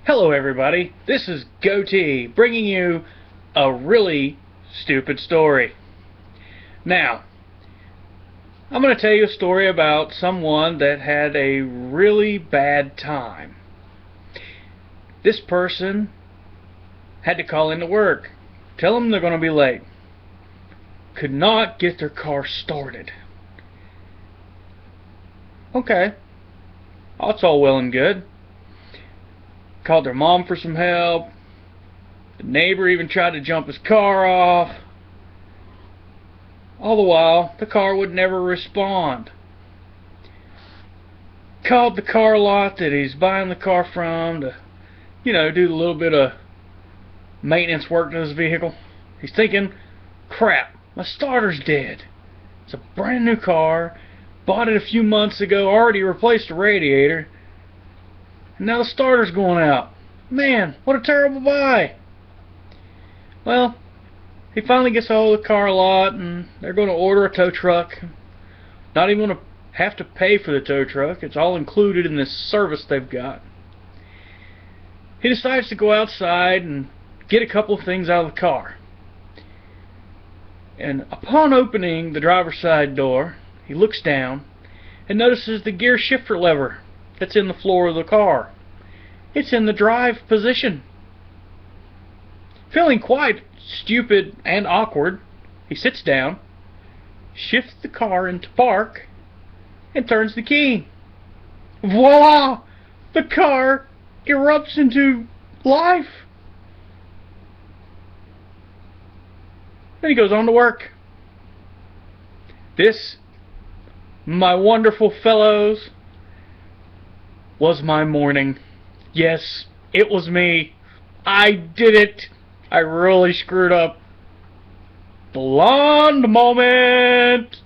Hello everybody, this is Goatee bringing you a really stupid story. Now, I'm going to tell you a story about someone that had a really bad time. This person had to call into work, tell them they're going to be late. Could not get their car started. Okay, that's all well and good. Called their mom for some help. The neighbor even tried to jump his car off. All the while, the car would never respond. Called the car lot that he's buying the car from to, do a little bit of maintenance work to his vehicle. He's thinking, crap, my starter's dead. It's a brand new car. Bought it a few months ago, already replaced the radiator. And now the starter's going out. Man, what a terrible buy. Well, he finally gets a hold of the car lot and they're going to order a tow truck. Not even going to have to pay for the tow truck. It's all included in this service they've got. He decides to go outside and get a couple of things out of the car. And upon opening the driver's side door, he looks down and notices the gear shifter lever that's in the floor of the car. It's in the drive position. Feeling quite stupid and awkward, he sits down, shifts the car into park, and turns the key. Voila! The car erupts into life. Then he goes on to work. This, my wonderful fellows, was my morning. Yes, it was me. I did it. I really screwed up. Blonde moment.